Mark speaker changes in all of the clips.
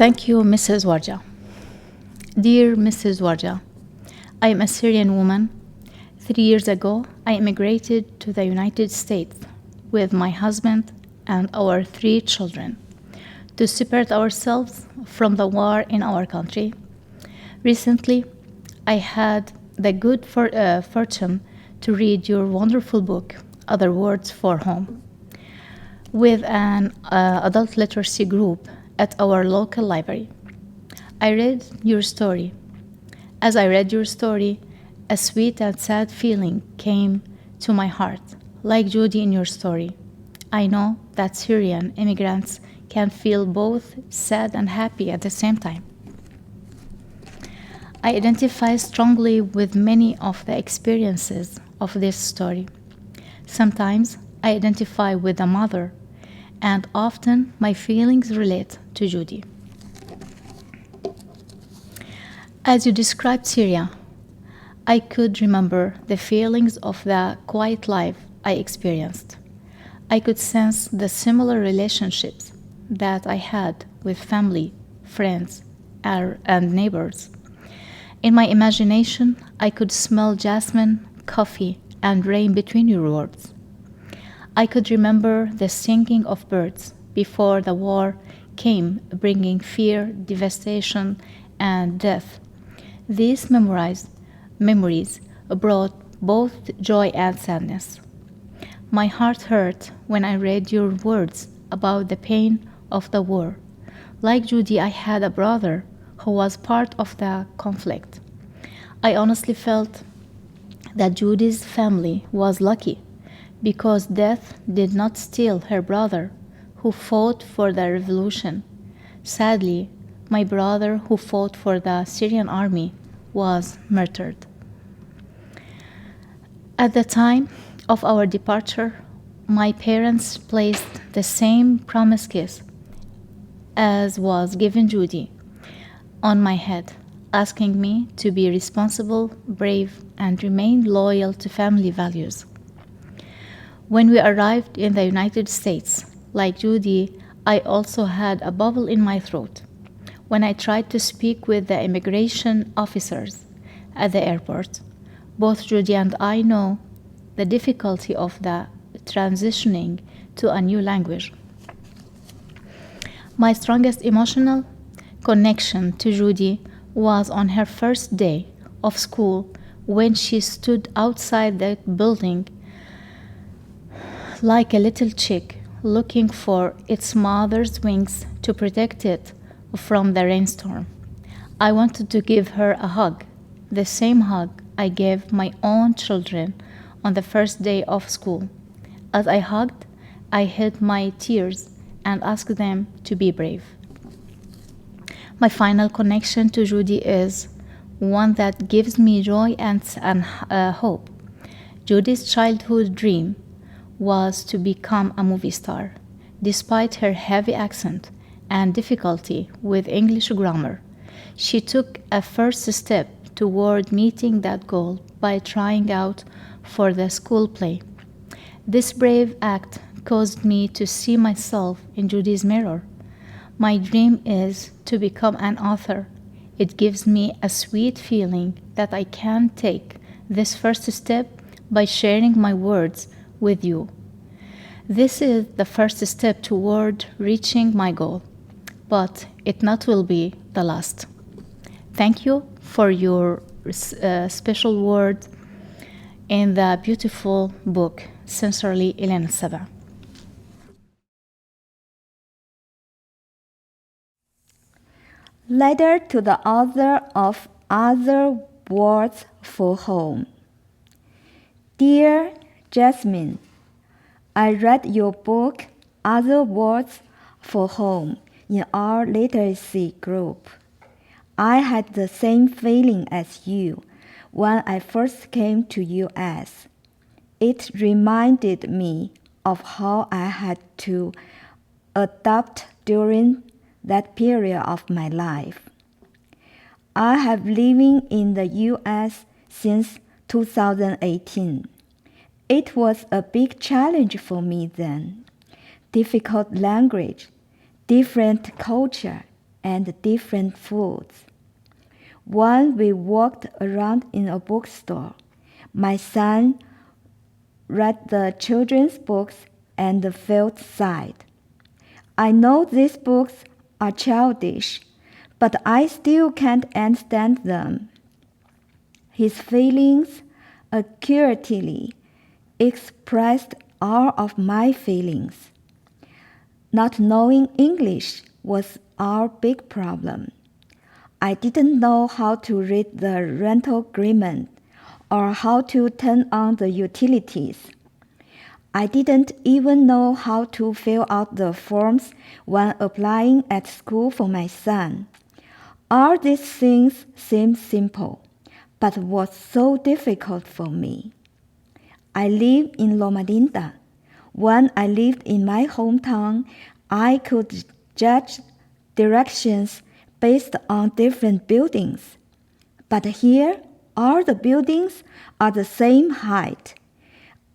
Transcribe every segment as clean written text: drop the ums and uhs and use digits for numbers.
Speaker 1: Thank you, Mrs. Warja. Dear Mrs. Warja, I am a Syrian woman. 3 years ago, I immigrated to the United States with my husband and our 3 children to separate ourselves from the war in our country. Recently, I had the good fortune to read your wonderful book, Other Words for Home, with an adult literacy group at our local library. I read your story. As I read your story, a sweet and sad feeling came to my heart, like Judy in your story. I know that Syrian immigrants can feel both sad and happy at the same time. I identify strongly with many of the experiences of this story. Sometimes I identify with the mother, and often my feelings relate to Judy. As you described Syria, I could remember the feelings of the quiet life I experienced. I could sense the similar relationships that I had with family, friends, and neighbors. In my imagination, I could smell jasmine, coffee, and rain between your words. I could remember the singing of birds before the war came, bringing fear, devastation, and death. These memories brought both joy and sadness. My heart hurt when I read your words about the pain of the war. Like Judy, I had a brother who was part of the conflict. I honestly felt that Judy's family was lucky because death did not steal her brother who fought for the revolution. Sadly, my brother who fought for the Syrian army was murdered. At the time of our departure, my parents placed the same promise kiss as was given Judy on my head, asking me to be responsible, brave, and remain loyal to family values. When we arrived in the United States, like Judy, I also had a bubble in my throat when I tried to speak with the immigration officers at the airport. Both Judy and I know the difficulty of the transitioning to a new language. My strongest emotional connection to Judy was on her first day of school when she stood outside the building like a little chick looking for its mother's wings to protect it from the rainstorm. I wanted to give her a hug, the same hug I gave my own children on the first day of school. As I hugged, I hid my tears and asked them to be brave. My final connection to Judy is one that gives me joy and hope. Judy's childhood dream was to become a movie star. Despite her heavy accent and difficulty with English grammar, she took a first step toward meeting that goal by trying out for the school play. This brave act caused me to see myself in Judy's mirror. My dream is to become an author. It gives me a sweet feeling that I can take this first step by sharing my words with you. This is the first step toward reaching my goal, but it not will be the last. Thank you for your special word in the beautiful book. Sincerely, Elena Saba.
Speaker 2: Letter to the author of Other Words for Home. Dear Jasmine, I read your book, Other Words for Home, in our literacy group. I had the same feeling as you when I first came to US. It reminded me of how I had to adapt during that period of my life. I have living in the US since 2018. It was a big challenge for me then. Difficult language, different culture, and different foods. When we walked around in a bookstore, my son read the children's books and felt sad. I know these books are childish, but I still can't understand them. His feelings accurately expressed all of my feelings. Not knowing English was our big problem. I didn't know how to read the rental agreement or how to turn on the utilities. I didn't even know how to fill out the forms when applying at school for my son. All these things seemed simple, but was so difficult for me. I live in Loma Linda. When I lived in my hometown, I could judge directions based on different buildings. But here, all the buildings are the same height.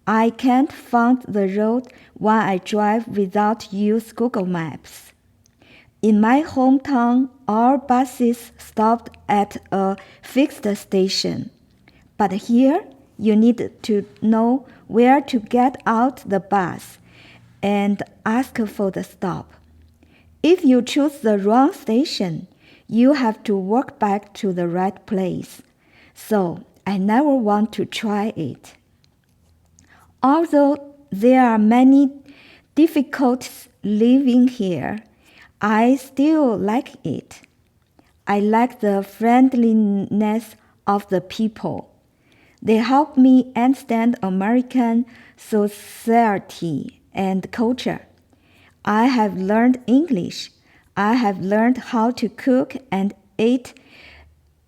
Speaker 2: I can't find the road when I drive without use Google Maps. In my hometown, all buses stopped at a fixed station. But here, you need to know where to get out the bus and ask for the stop. If you choose the wrong station, you have to walk back to the right place. So I never want to try it. Although there are many difficulties living here, I still like it. I like the friendliness of the people. They help me understand American society and culture. I have learned English. I have learned how to cook and eat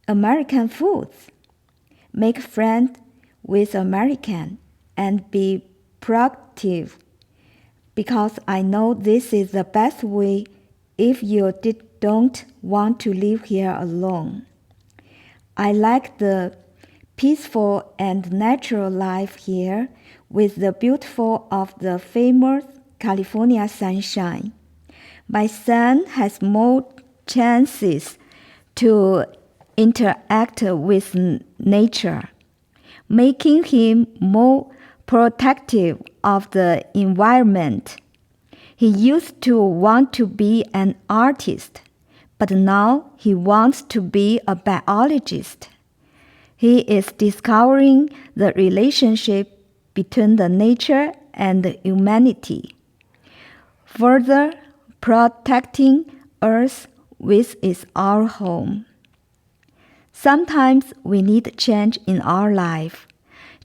Speaker 2: American foods, make friends with Americans, and be productive, because I know this is the best way if you don't want to live here alone. I like the peaceful and natural life here with the beautiful of the famous California sunshine. My son has more chances to interact with nature, making him more protective of the environment. He used to want to be an artist, but now he wants to be a biologist. He is discovering the relationship between the nature and the humanity, further protecting Earth, which is our home. Sometimes we need change in our life.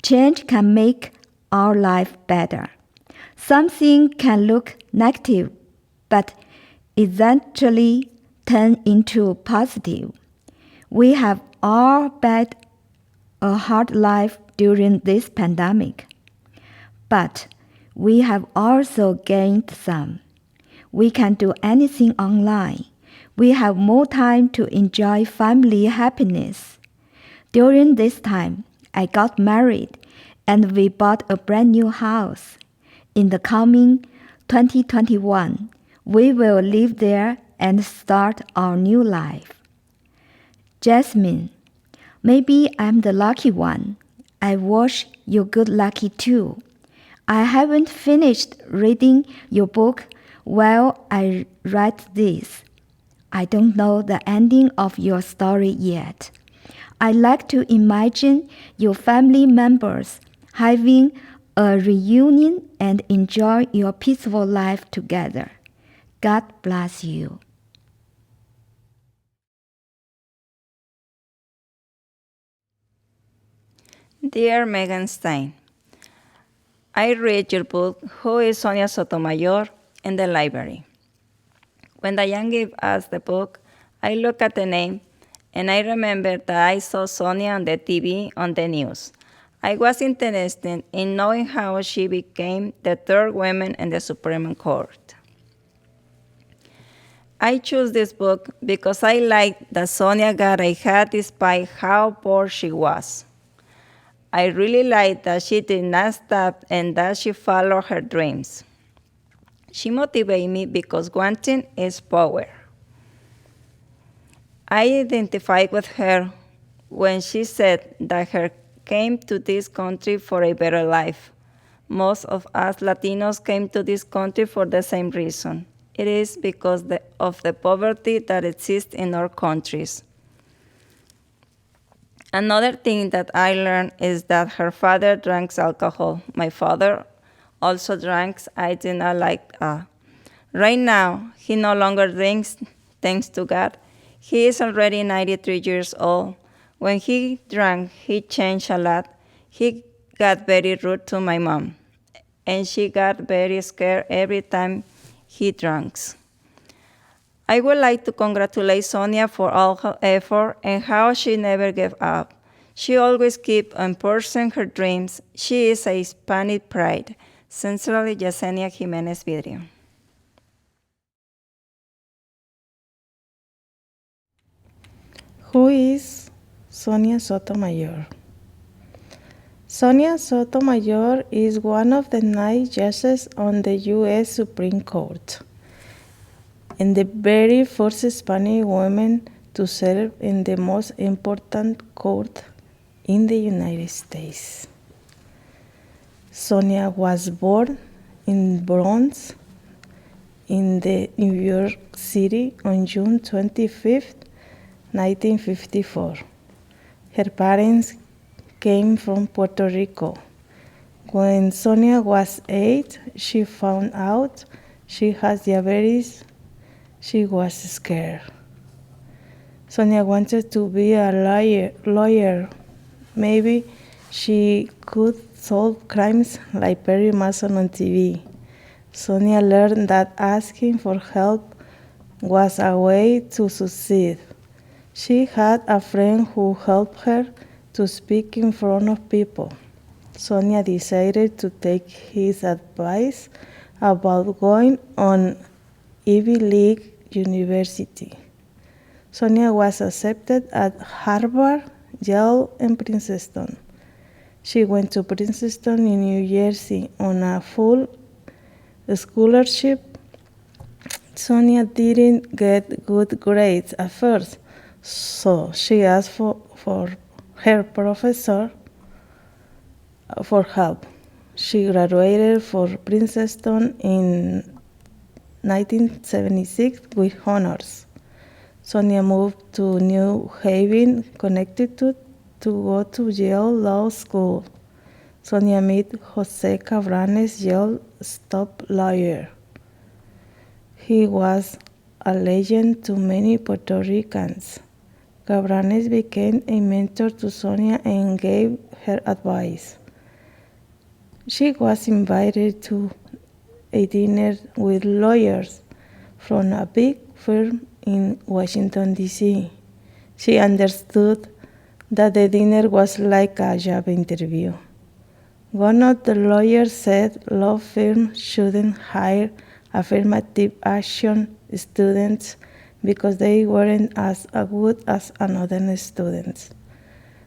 Speaker 2: Change can make our life better. Something can look negative, but eventually turn into positive. We have all had a hard life during this pandemic, but we have also gained some. We can do anything online. We have more time to enjoy family happiness. During this time, I got married and we bought a brand new house. In the coming 2021, we will live there and start our new life. Jasmine, maybe I'm the lucky one. I wish you good lucky too. I haven't finished reading your book while I write this. I don't know the ending of your story yet. I like to imagine your family members having a reunion and enjoy your peaceful life together. God bless you.
Speaker 3: Dear Megan Stein, I read your book, Who is Sonia Sotomayor, in the library. When Diane gave us the book, I looked at the name, and I remembered that I saw Sonia on the TV on the news. I was interested in knowing how she became the third woman in the Supreme Court. I chose this book because I liked that Sonia got ahead despite how poor she was. I really liked that she did not stop and that she followed her dreams. She motivated me because wanting is power. I identified with her when she said that her came to this country for a better life. Most of us Latinos came to this country for the same reason. It is because of the poverty that exists in our countries. Another thing that I learned is that her father drank alcohol. My father also drank. I did not like. Right now, he no longer drinks, thanks to God. He is already 93 years old. When he drank, he changed a lot. He got very rude to my mom, and she got very scared every time he drinks. I would like to congratulate Sonia for all her effort and how she never gave up. She always kept on pursuing her dreams. She is a Hispanic pride. Sincerely, Yesenia Jimenez Vidrio.
Speaker 4: Who is Sonia Sotomayor? Sonia Sotomayor is one of the 9 judges on the U.S. Supreme Court and the very first Hispanic woman to serve in the most important court in the United States. Sonia was born in Bronx, in the New York City on June 25, 1954. Her parents came from Puerto Rico. When Sonia was 8, she found out she had diabetes. She was scared. Sonia wanted to be a lawyer. Maybe she could solve crimes like Perry Mason on TV. Sonia learned that asking for help was a way to succeed. She had a friend who helped her to speak in front of people. Sonia decided to take his advice about going on Ivy League University. Sonia was accepted at Harvard, Yale, and Princeton. She went to Princeton in New Jersey on a full scholarship. Sonia didn't get good grades at first, so she asked for her professor for help. She graduated from Princeton in 1976 with honors. Sonia moved to New Haven, Connecticut to go to Yale Law School. Sonia met Jose Cabranes, Yale top lawyer. He was a legend to many Puerto Ricans. Cabranes became a mentor to Sonia and gave her advice. She was invited to a dinner with lawyers from a big firm in Washington, D.C. She understood that the dinner was like a job interview. One of the lawyers said law firms shouldn't hire affirmative action students because they weren't as good as another students.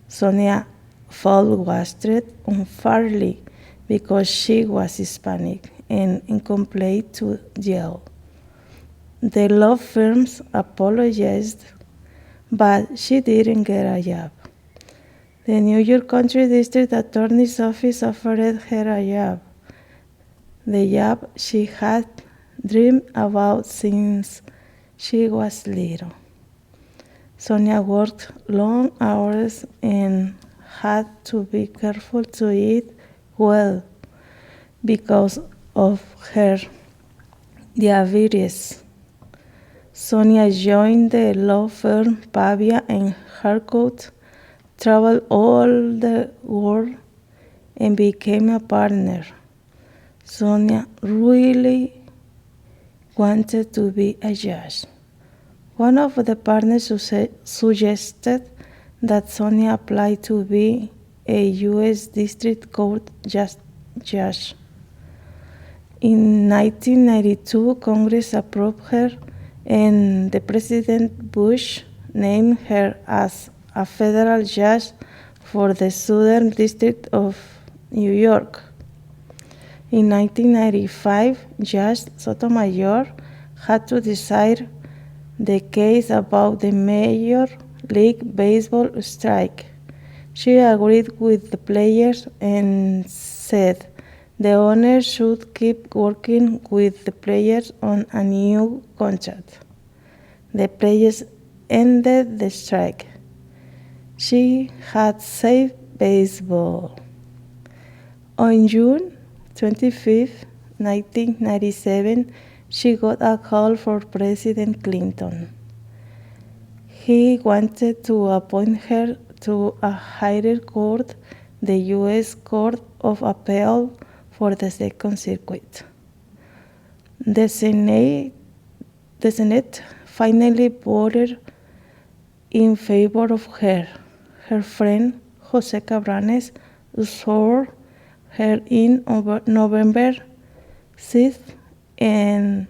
Speaker 4: Sonia felt wasted unfairly because she was Hispanic and incomplete to Yale. The law firms apologized, but she didn't get a job. The New York Country District Attorney's Office offered her a job, the job she had dreamed about since she was little. Sonia worked long hours and had to be careful to eat well because of her diabetes. Sonia joined the law firm Pavia and Harcourt, traveled all the world, and became a partner. Sonia really wanted to be a judge. One of the partners suggested that Sonia apply to be a U.S. District Court judge. In 1992, Congress approved her, and the President Bush named her as a federal judge for the Southern District of New York. In 1995, Judge Sotomayor had to decide the case about the Major League Baseball strike. She agreed with the players and said the owner should keep working with the players on a new contract. The players ended the strike. She had saved baseball. On June 25, 1997, she got a call for President Clinton. He wanted to appoint her to a higher court, the U.S. Court of Appeal for the Second Circuit. The Senate finally voted in favor of her. Her friend, Jose Cabranes, swore her in November 6th, and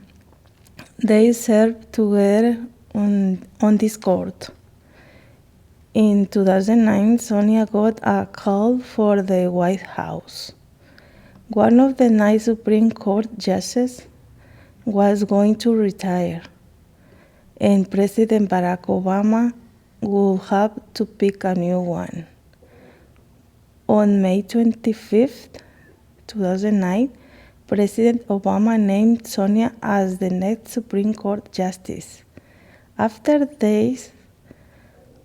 Speaker 4: they served together on this court. In 2009, Sonia got a call for the White House. One of the 9 Supreme Court justices was going to retire, and President Barack Obama would have to pick a new one. On May 25, 2009, President Obama named Sonia as the next Supreme Court justice. After days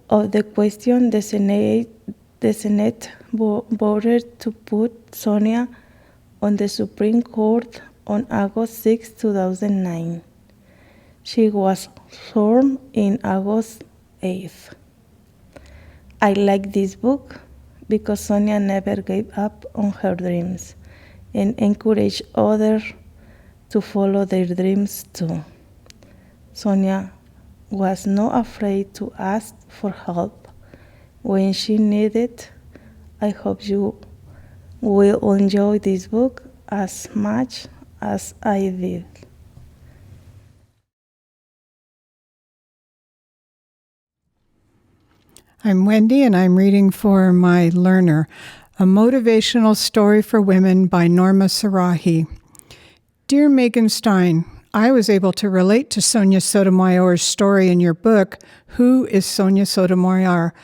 Speaker 4: of the question, the Senate voted to put Sonia on the Supreme Court on August 6, 2009. She was sworn in August 8th. I like this book because Sonia never gave up on her dreams and encouraged others to follow their dreams too. Sonia was not afraid to ask for help when she needed. I hope you will enjoy this book as much as I did.
Speaker 5: I'm Wendy, and I'm reading for my learner, A Motivational Story for Women by Norma Sarahi. Dear Megan Stein, I was able to relate to Sonia Sotomayor's story in your book, Who is Sonia Sotomayor?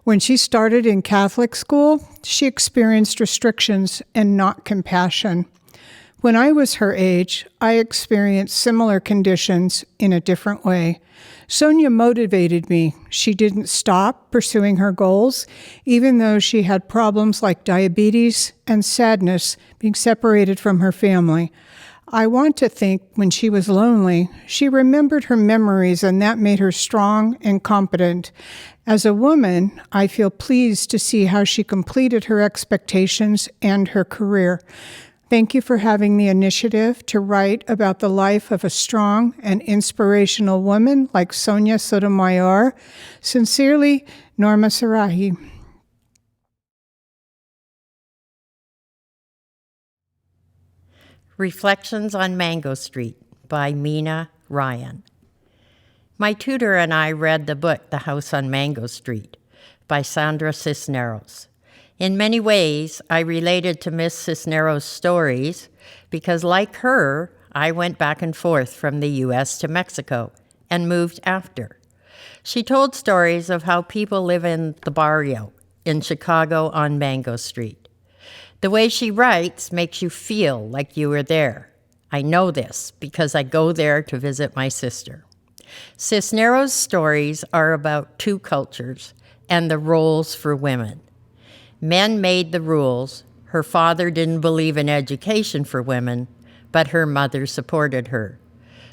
Speaker 5: When she started in Catholic school, she experienced restrictions and not compassion. When I was her age, I experienced similar conditions in a different way. Sonia motivated me. She didn't stop pursuing her goals, even though she had problems like diabetes and sadness being separated from her family. I want to think when she was lonely, she remembered her memories, and that made her strong and competent. As a woman, I feel pleased to see how she completed her expectations and her career. Thank you for having the initiative to write about the life of a strong and inspirational woman like Sonia Sotomayor. Sincerely, Norma Sarahi.
Speaker 6: Reflections on Mango Street by Mina Ryan. My tutor and I read the book The House on Mango Street by Sandra Cisneros. In many ways, I related to Miss Cisneros' stories because, like her, I went back and forth from the U.S. to Mexico and moved after. She told stories of how people live in the barrio in Chicago on Mango Street. The way she writes makes you feel like you were there. I know this because I go there to visit my sister. Cisneros' stories are about two cultures and the roles for women. Men made the rules. Her father didn't believe in education for women, but her mother supported her.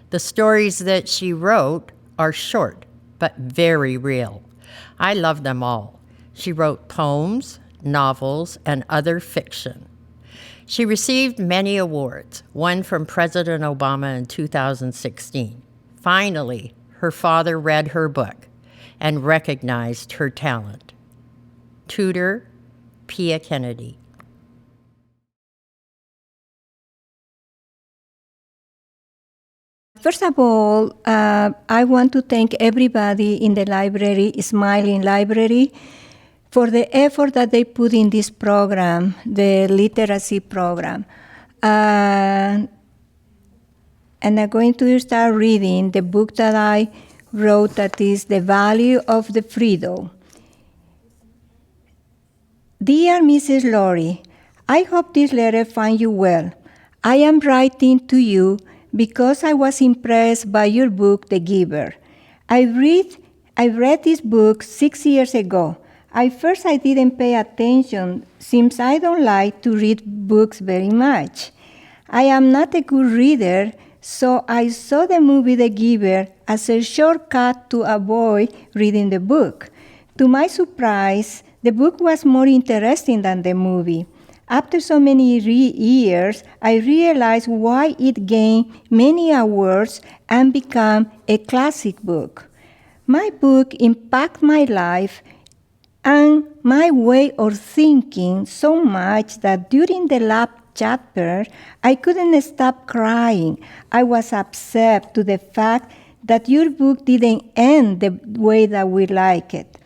Speaker 6: The stories that she wrote are short, but very real. I love them all. She wrote poems, novels, and other fiction. She received many awards, one from President Obama in 2016. Finally, her father read her book and recognized her talent. Tutor, Pia Kennedy.
Speaker 7: First of all, I want to thank everybody in the library, Smiling Library, for the effort that they put in this program, the literacy program. And I'm going to start reading the book that I wrote that is the value of the freedom. Dear Mrs. Lori, I hope this letter finds you well. I am writing to you because I was impressed by your book, The Giver. I read this book 6 years ago. At first I didn't pay attention since I don't like to read books very much. I am not a good reader, so I saw the movie The Giver as a shortcut to avoid reading the book. To my surprise, the book was more interesting than the movie. After so many years, I realized why it gained many awards and became a classic book. My book impacted my life and my way of thinking so much that during the last chapter, I couldn't stop crying. I was upset to the fact that your book didn't end the way that we like it.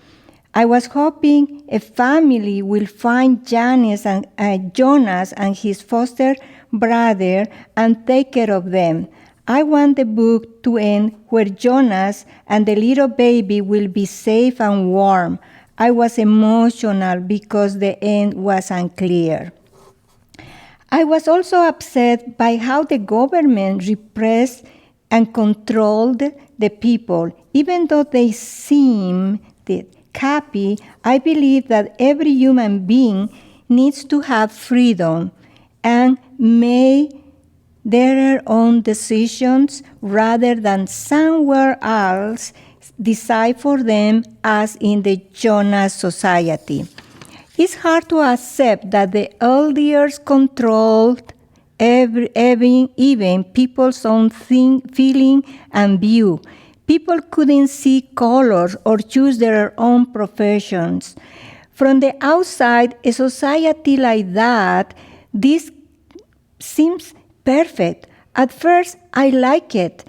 Speaker 7: I was hoping a family will find Jonas and his foster brother and take care of them. I want the book to end where Jonas and the little baby will be safe and warm. I was emotional because the end was unclear. I was also upset by how the government repressed and controlled the people. Even though they seemed happy, I believe that every human being needs to have freedom and make their own decisions rather than somewhere else decide for them, as in the Jonas Society. It's hard to accept that the elders controlled even people's own feeling and view. People couldn't see colors or choose their own professions. From the outside, a society like that, this seems perfect. At first, I like it,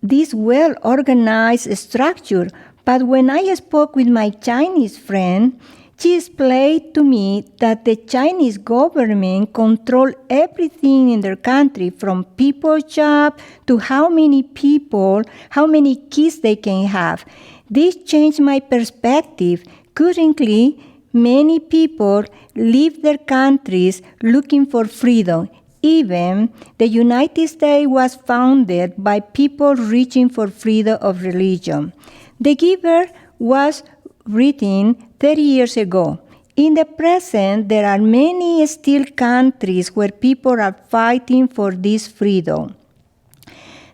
Speaker 7: this well-organized structure, but when I spoke with my Chinese friend, she explained to me that the Chinese government controls everything in their country, from people's job to how many kids they can have. This changed my perspective. Currently, many people leave their countries looking for freedom. Even the United States was founded by people reaching for freedom of religion. The Giver was written 30 years ago. In the present, there are many still countries where people are fighting for this freedom.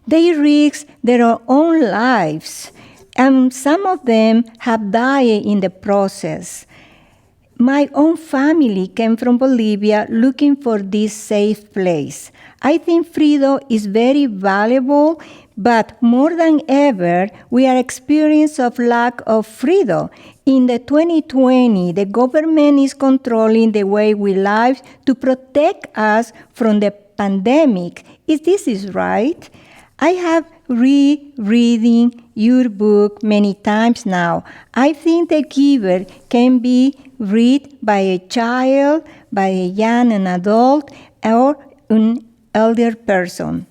Speaker 7: They risk their own lives, and some of them have died in the process. My own family came from Bolivia looking for this safe place. I think freedom is very valuable, but more than ever, we are experiencing a lack of freedom. In the 2020, the government is controlling the way we live to protect us from the pandemic. Is this right? I have rereading your book many times now. I think The Giver can be read by a child, by a young and adult, or an elder person.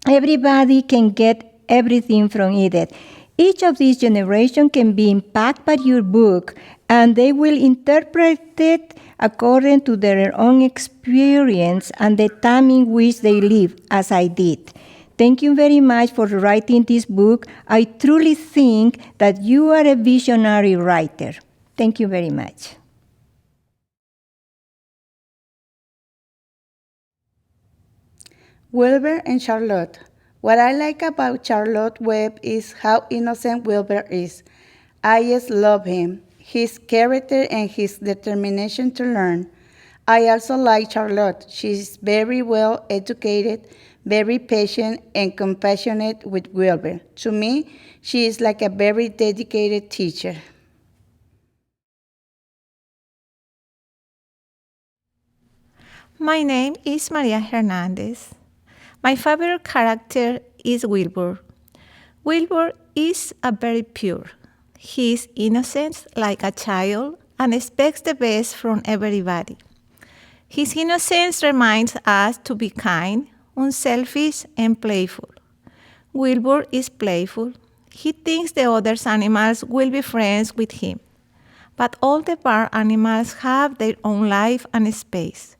Speaker 7: Everybody can get everything from it. Each of these generations can be impacted by your book, and they will interpret it according to their own experience and the time in which they live, as I did. Thank you very much for writing this book. I truly think that you are a visionary writer. Thank you very much.
Speaker 4: Wilbur and Charlotte. What I like about Charlotte Webb is how innocent Wilbur is. I just love him, his character and his determination to learn. I also like Charlotte. She's very well educated, very patient and compassionate with Wilbur. To me, she is like a very dedicated teacher.
Speaker 8: My name is Maria Hernandez. My favorite character is Wilbur. Wilbur is a very pure. He is innocent like a child and expects the best from everybody. His innocence reminds us to be kind, unselfish, and playful. Wilbur is playful, He thinks the other animals will be friends with him. But all the barn animals have their own life and space.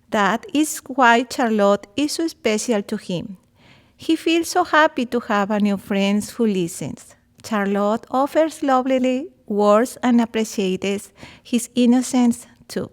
Speaker 8: That is why Charlotte is so special to him. He feels so happy to have a new friend who listens. Charlotte offers lovely words and appreciates his innocence too.